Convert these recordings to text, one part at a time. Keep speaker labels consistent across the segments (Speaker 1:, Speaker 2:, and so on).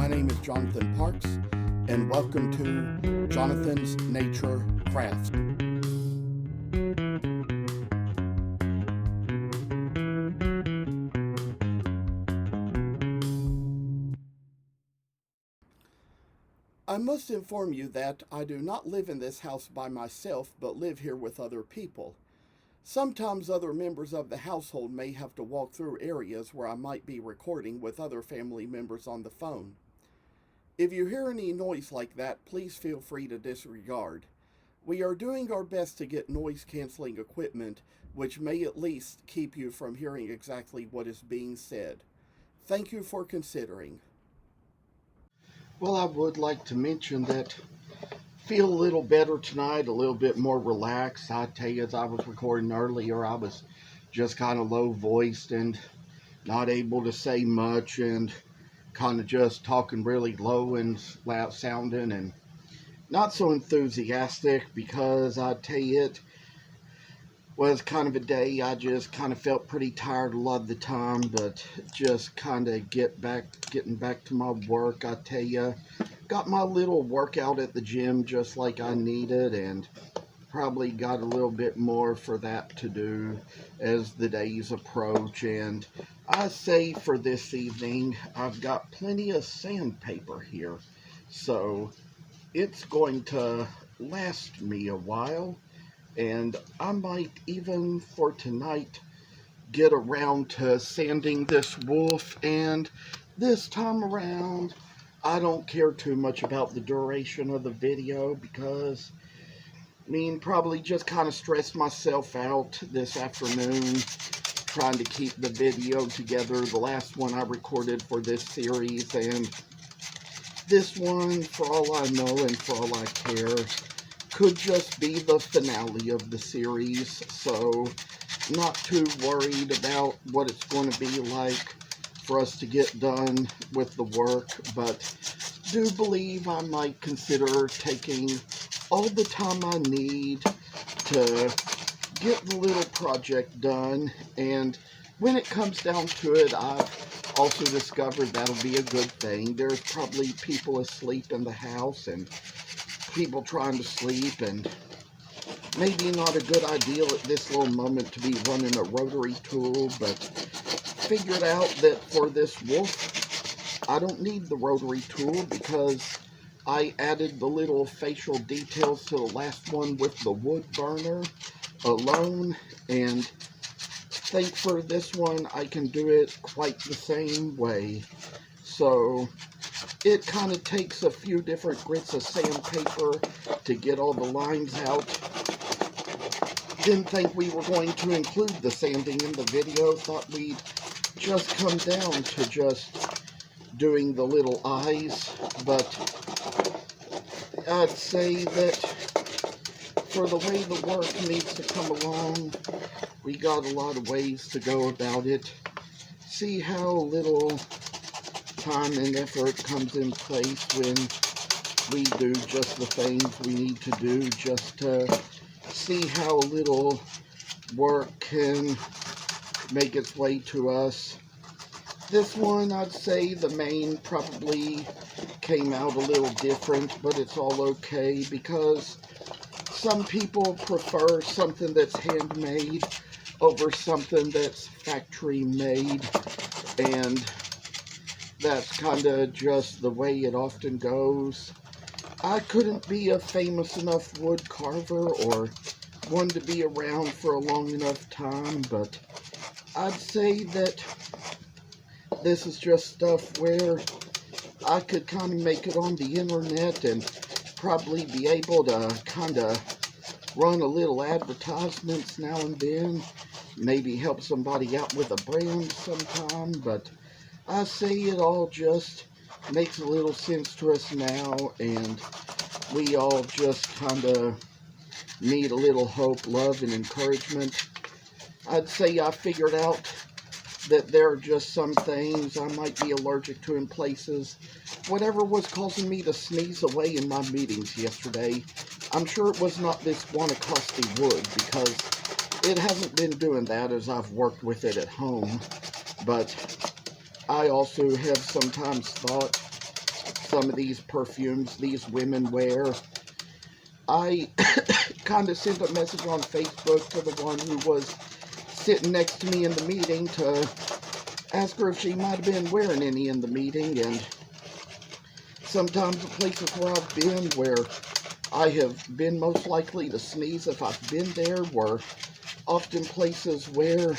Speaker 1: My name is Jonathan Parks, and welcome to Jonathan's Nature Crafts. I must inform you that I do not live in this house by myself, but live here with other people. Sometimes other members of the household may have to walk through areas where I might be recording with other family members on the phone. If you hear any noise like that, please feel free to disregard. We are doing our best to get noise-canceling equipment, which may at least keep you from hearing exactly what is being said. Thank you for considering. Well, I would like to mention that I feel a little better tonight, a little bit more relaxed. I tell you, as I was recording earlier, I was just kind of low-voiced and not able to say much and kind of just talking really low and loud sounding and not so enthusiastic, because I tell you, it was kind of a day I just kind of felt pretty tired a lot of the time, but just kind of getting back to my work. I tell you, got my little workout at the gym just like I needed, and probably got a little bit more for that to do as the days approach. And I say for this evening, I've got plenty of sandpaper here, so it's going to last me a while. And I might even for tonight get around to sanding this wolf. And this time around, I don't care too much about the duration of the video, because probably just kind of stressed myself out this afternoon trying to keep the video together. The last one I recorded for this series, and this one, for all I know and for all I care, could just be the finale of the series, so not too worried about what it's going to be like for us to get done with the work, but do believe I might consider taking all the time I need to get the little project done. And when it comes down to it, I've also discovered that'll be a good thing. There's probably people asleep in the house and people trying to sleep, and maybe not a good idea at this little moment to be running a rotary tool, but figured out that for this wolf, I don't need the rotary tool, because I added the little facial details to the last one with the wood burner alone, and think for this one I can do it quite the same way. So it kind of takes a few different grits of sandpaper to get all the lines out. Didn't think we were going to include the sanding in the video. Thought we'd just come down to just doing the little eyes. But I'd say that for the way the work needs to come along, we got a lot of ways to go about it. See how little time and effort comes in place when we do just the things we need to do, just to see how little work can make its way to us. This one, I'd say the main probably came out a little different, but it's all okay, because some people prefer something that's handmade over something that's factory made, and that's kind of just the way it often goes. I couldn't be a famous enough wood carver or one to be around for a long enough time, but I'd say that this is just stuff where I could kind of make it on the internet and probably be able to kind of run a little advertisements now and then, maybe help somebody out with a brand sometime. But I say it all just makes a little sense to us now, and we all just kind of need a little hope, love, and encouragement. I'd say I figured out that there are just some things I might be allergic to in places. Whatever was causing me to sneeze away in my meetings yesterday, I'm sure it was not this Guanacaste wood, because it hasn't been doing that as I've worked with it at home. But I also have sometimes thought some of these perfumes these women wear. I kind of sent a message on Facebook to the one who was sitting next to me in the meeting to ask her if she might have been wearing any in the meeting, and sometimes the places where I've been where I have been most likely to sneeze if I've been there were often places where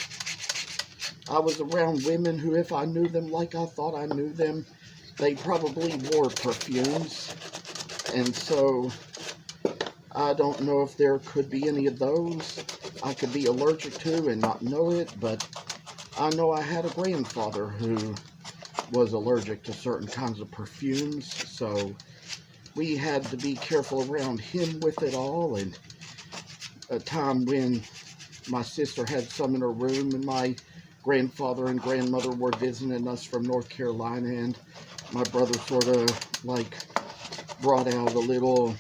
Speaker 1: I was around women who, if I knew them like I thought I knew them, they probably wore perfumes. And so I don't know if there could be any of those I could be allergic to and not know it, but I know I had a grandfather who was allergic to certain kinds of perfumes, so we had to be careful around him with it all. And a time when my sister had some in her room and my grandfather and grandmother were visiting us from North Carolina, and my brother sort of like brought out a little,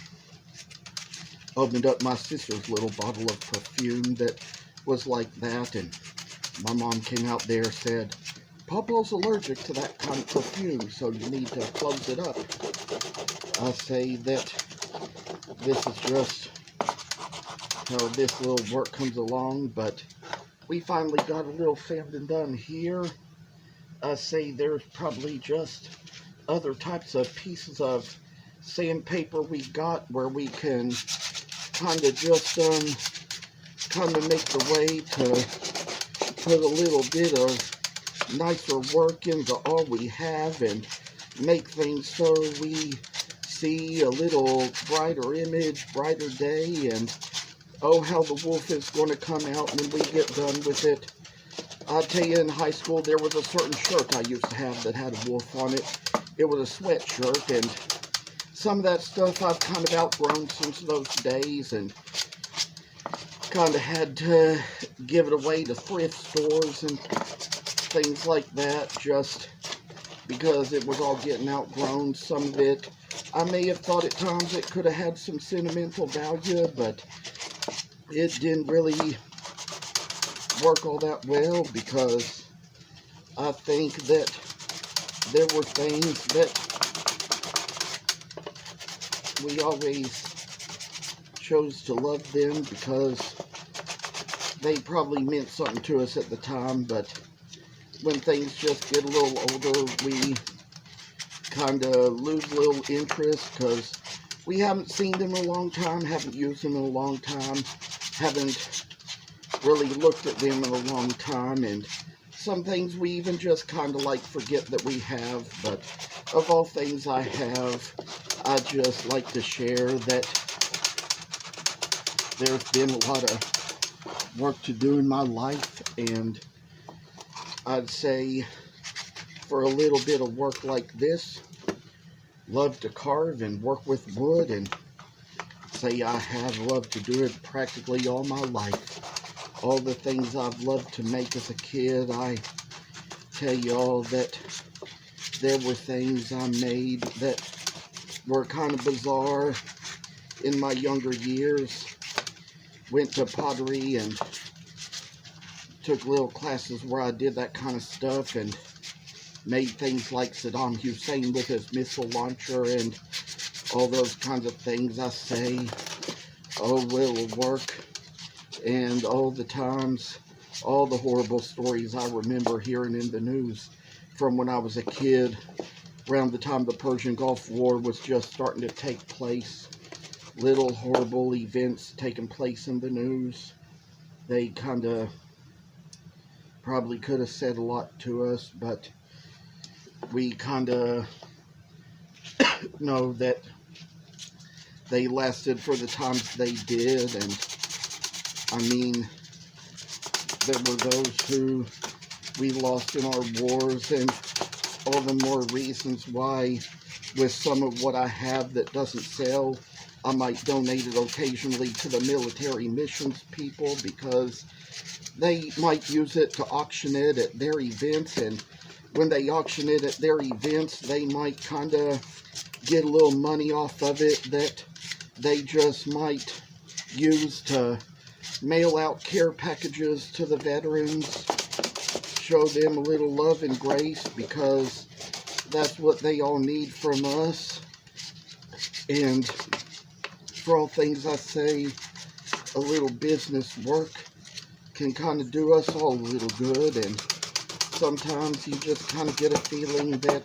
Speaker 1: opened up my sister's little bottle of perfume that was like that, and my mom came out there and said, Papa's allergic to that kind of perfume, so you need to close it up. I say that this is just how this little work comes along, but we finally got a little fountain done here. I say there's probably just other types of pieces of sandpaper we got where we can kind of just kind of make the way to put a little bit of nicer work into all we have and make things so we see a little brighter image, brighter day. And oh, how the wolf is going to come out when we get done with it. I'll tell you, in high school, there was a certain shirt I used to have that had a wolf on it. It was a sweatshirt, and some of that stuff I've kind of outgrown since those days, and kind of had to give it away to thrift stores and things like that, just because it was all getting outgrown. Some of it, I may have thought at times it could have had some sentimental value, but it didn't really work all that well, because I think that there were things that we always chose to love them because they probably meant something to us at the time, but when things just get a little older, we kind of lose a little interest because we haven't seen them in a long time, haven't used them in a long time, haven't really looked at them in a long time, and some things we even just kind of like forget that we have. But of all things I have, I just like to share that there's been a lot of work to do in my life, and I'd say for a little bit of work like this, love to carve and work with wood, and say I have loved to do it practically all my life. All the things I've loved to make as a kid, I tell y'all that there were things I made that were kind of bizarre in my younger years. Went to pottery and took little classes where I did that kind of stuff and made things like Saddam Hussein with his missile launcher and all those kinds of things. I say, oh, will it work? And all the times, all the horrible stories I remember hearing in the news from when I was a kid, around the time the Persian Gulf War was just starting to take place. Little horrible events taking place in the news. They kind of probably could have said a lot to us, but we kind of know that they lasted for the times they did. And I mean, there were those who we lost in our wars, and all the more reasons why with some of what I have that doesn't sell, I might donate it occasionally to the military missions people, because they might use it to auction it at their events, and when they auction it at their events, they might kind of get a little money off of it that they just might use to mail out care packages to the veterans, show them a little love and grace, because that's what they all need from us. And for all things I say, a little business work can kind of do us all a little good. And sometimes you just kind of get a feeling that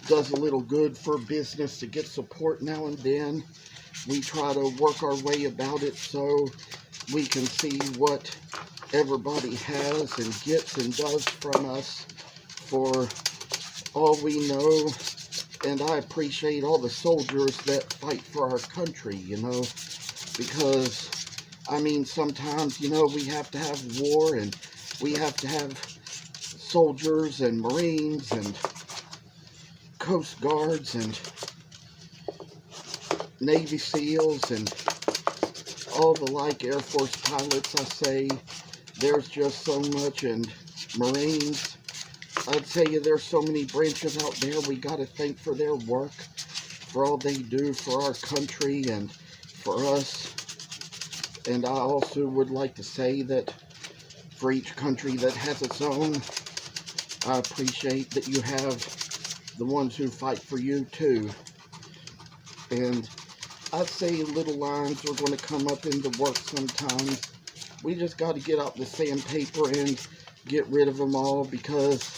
Speaker 1: does a little good for business to get support now and then. We try to work our way about it so we can see what everybody has and gets and does from us for all we know. And I appreciate all the soldiers that fight for our country, because, I mean, sometimes, we have to have war, and we have to have soldiers and Marines and Coast Guards and Navy SEALs and all the like, Air Force pilots. I say there's just so much, and Marines. I'd tell you there's so many branches out there. We got to thank for their work, for all they do for our country and for us. And I also would like to say that for each country that has its own, I appreciate that you have the ones who fight for you too. And I'd say little lines are going to come up into work sometimes. We just got to get out the sandpaper and get rid of them all, because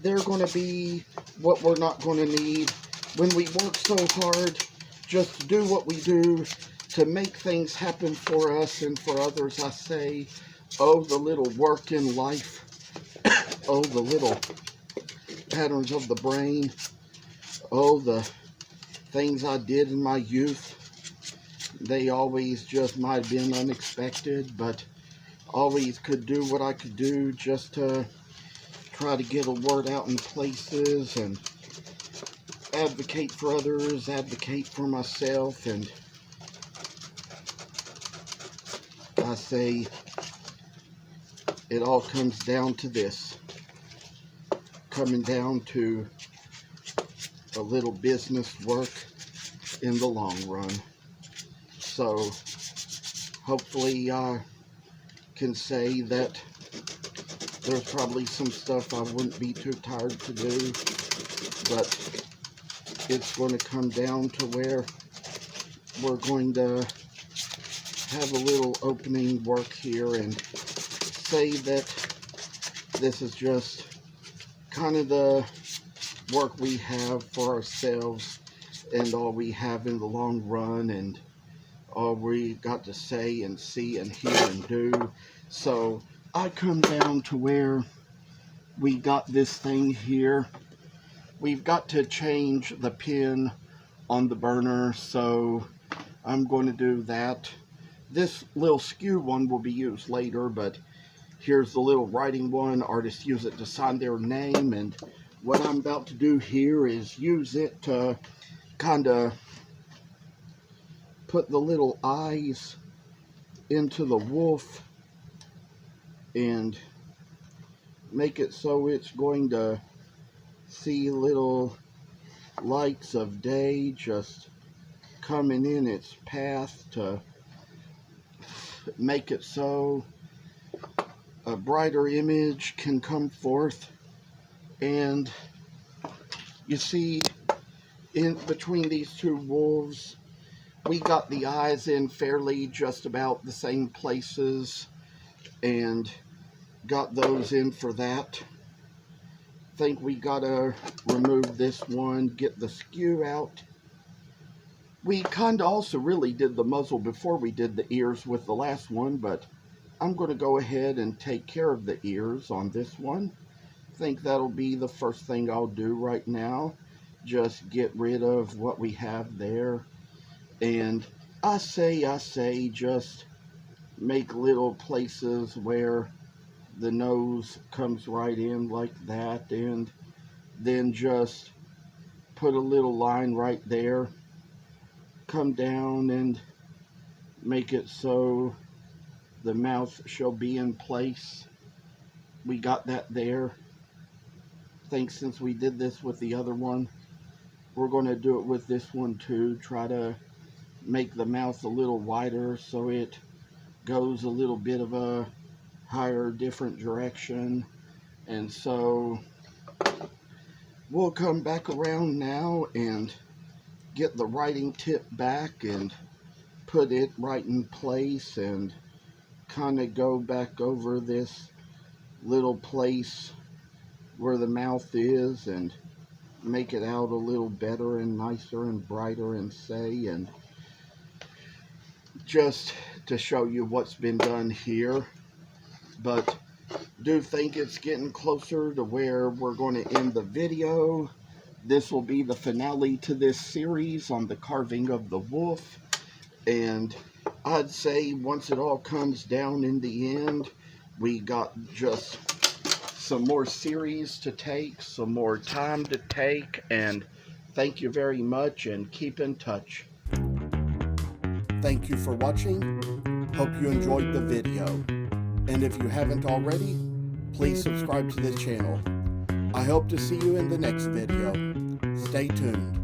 Speaker 1: they're going to be what we're not going to need when we work so hard just to do what we do to make things happen for us and for others. I say, oh, the little work in life, oh, the little patterns of the brain, oh, the things I did in my youth. They always just might have been unexpected, but always could do what I could do just to try to get a word out in places and advocate for others, advocate for myself. And I say it all comes down to this, coming down to a little business work in the long run. So hopefully I can say that there's probably some stuff I wouldn't be too tired to do, but it's going to come down to where we're going to have a little opening work here and say that this is just kind of the work we have for ourselves and all we have in the long run and all we got to say and see and hear and do. So I come down to where we got this thing here. We've got to change the pin on the burner, so I'm going to do that. This little skew one will be used later, but here's the little writing one. Artists use it to sign their name, and what I'm about to do here is use it to kind of put the little eyes into the wolf and make it so it's going to see little lights of day just coming in its path to make it so a brighter image can come forth. And you see, in between these two wolves, we got the eyes in fairly just about the same places and got those in for that. Think we gotta remove this one, get the skew out. We kind of also really did the muzzle before we did the ears with the last one, but I'm going to go ahead and take care of the ears on this one. Think that'll be the first thing I'll do right now. Just get rid of what we have there. And I say, just make little places where the nose comes right in like that, and then just put a little line right there. Come down and make it so the mouth shall be in place. We got that there. I think since we did this with the other one, we're going to do it with this one too. Try to make the mouth a little wider so it goes a little bit of a higher, different direction. And so We'll come back around now and get the writing tip back and put it right in place and kind of go back over this little place where the mouth is and make it out a little better and nicer and brighter and say, and just to show you what's been done here. But do think it's getting closer to where we're going to end the video. This will be the finale to this series on the carving of the wolf, and I'd say once it all comes down in the end, we got just some more series to take, some more time to take, and thank you very much and keep in touch. Thank you for watching. Hope you enjoyed the video. And if you haven't already, please subscribe to the channel. I hope to see you in the next video. Stay tuned.